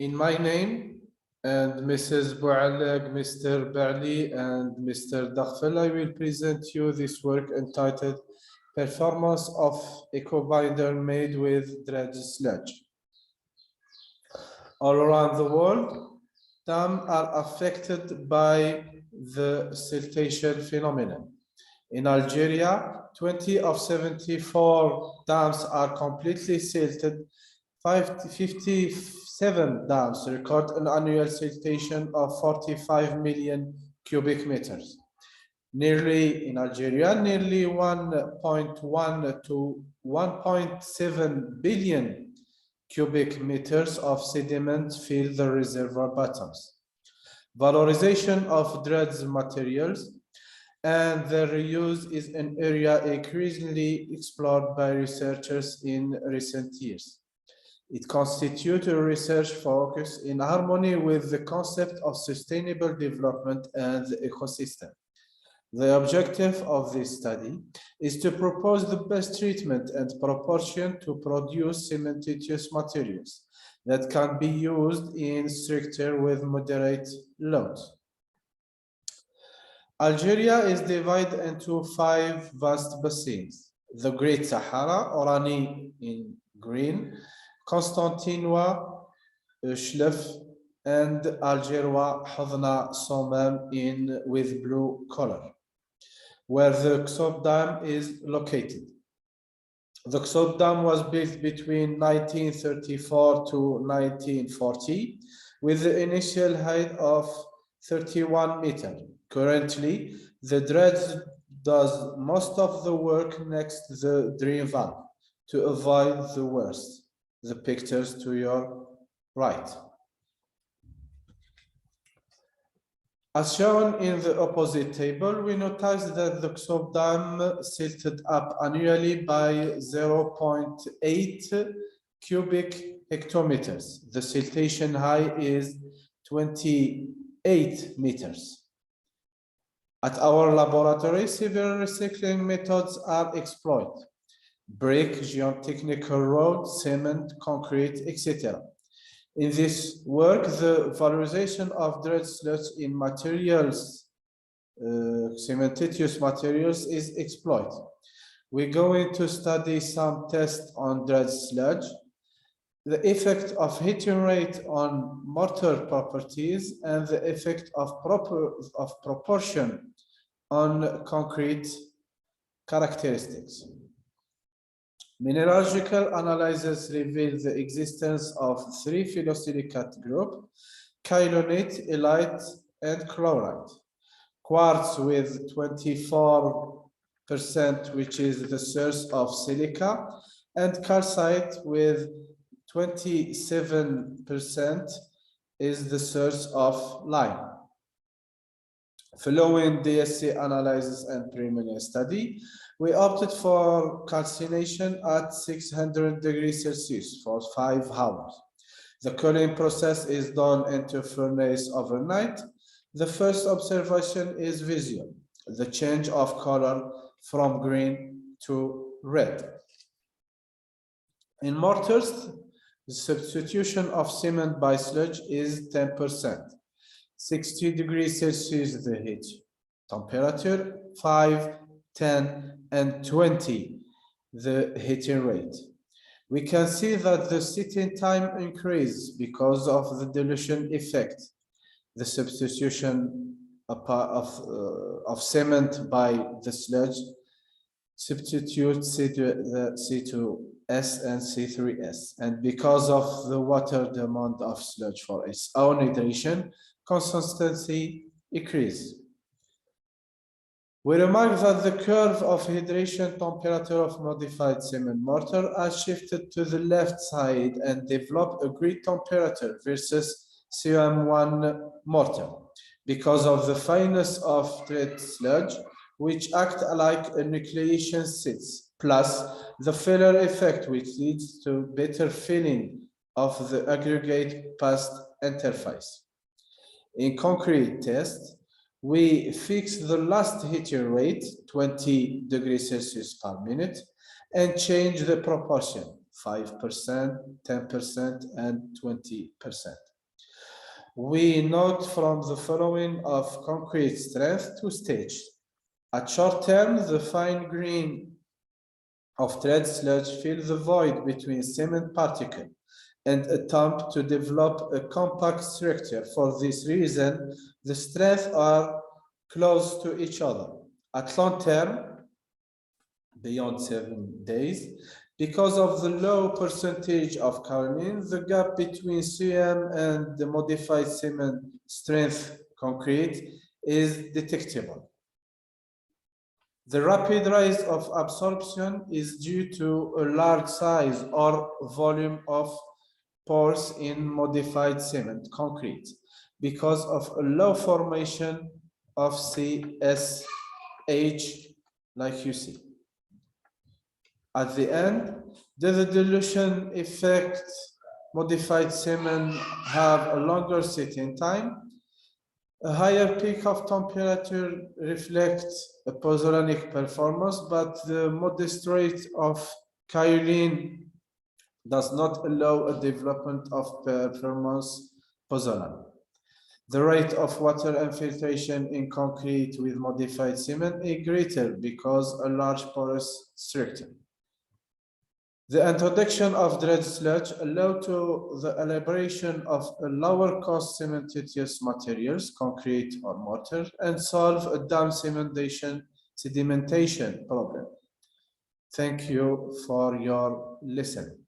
In my name and Mrs. Boualleg, Mr. Baali, and Mr. Deghfel, I will present you this work entitled Performance of Eco Binder made with Dredged Sludge. All around the world, dams are affected by the siltation phenomenon. In Algeria, 20 of 74 dams are completely silted. 57 dams record an annual siltation of 45 million cubic meters. In Algeria, nearly 1.1 to 1.7 billion cubic meters of sediment fill the reservoir bottoms. Valorization of dredged materials and their reuse is an area increasingly explored by researchers in recent years. It constitutes a research focus in harmony with the concept of sustainable development and the ecosystem. The objective of this study is to propose the best treatment and proportion to produce cementitious materials that can be used in structure with moderate loads. Algeria is divided into 5 vast basins: the Great Sahara, Orani in green, Constantinois, Shlef, and Algerois, Hodna, Somam with blue color, where the Chikouche Dam is located. The Chikouche Dam was built between 1934 to 1940 with the initial height of 31 meters. Currently, the dredge does most of the work next to the drain valve to avoid the worst. The pictures to your right. As shown in the opposite table, we notice that the Chikouche Dam silted up annually by 0.8 cubic hectometers. The siltation height is 28 meters. At our laboratory, several recycling methods are exploited: brick, geotechnical road, cement, concrete, etc. In this work, the valorization of dredged sludge in materials, cementitious materials, is exploited. We're going to study some tests on dredged sludge, the effect of heating rate on mortar properties, and the effect of proportion on concrete characteristics. Mineralogical analysis revealed the existence of 3 phyllosilicate groups: kyanite, illite, and chlorite. Quartz with 24%, which is the source of silica, and calcite with 27% is the source of lime. Following DSC analysis and preliminary study, we opted for calcination at 600 degrees Celsius for 5 hours. The cooling process is done into furnace overnight. The first observation is visual: the change of color from green to red. In mortars, the substitution of cement by sludge is 10%. 60 degrees Celsius the heat temperature, 5, 10, and 20 the heating rate. We can see that the sitting time increases because of the dilution effect. The substitution of cement by the sludge substitutes the C2S and C3S, and because of the water demand of sludge for its own hydration, consistency increase. We remark that the curve of hydration temperature of modified cement mortar has shifted to the left side and developed a great temperature versus CM1 mortar because of the fineness of dredged sludge, which act like a nucleation sits, plus the filler effect, which leads to better filling of the aggregate past interface. In concrete test, we fix the last heating rate, 20 degrees Celsius per minute, and change the proportion, 5%, 10%, and 20%. We note from the following of concrete strength to stage. At short term, the fine grain of dredged sludge fills the void between cement particle and attempt to develop a compact structure. For this reason, the strengths are close to each other. At long term, beyond 7 days, because of the low percentage of kaolin, the gap between CM and the modified cement strength concrete is detectable. The rapid rise of absorption is due to a large size or volume of pores in modified cement concrete because of a low formation of CSH, like you see. At the end, does the dilution effect modified cement have a longer setting time? A higher peak of temperature reflects a pozzolanic performance, but the modest rate of kaolin does not allow a development of performance pozzolan. The rate of water infiltration in concrete with modified cement is greater because a large porous structure. The introduction of dredged sludge allowed to the elaboration of a lower cost cementitious materials, concrete or mortar, and solve a dam sedimentation problem. Thank you for your listening.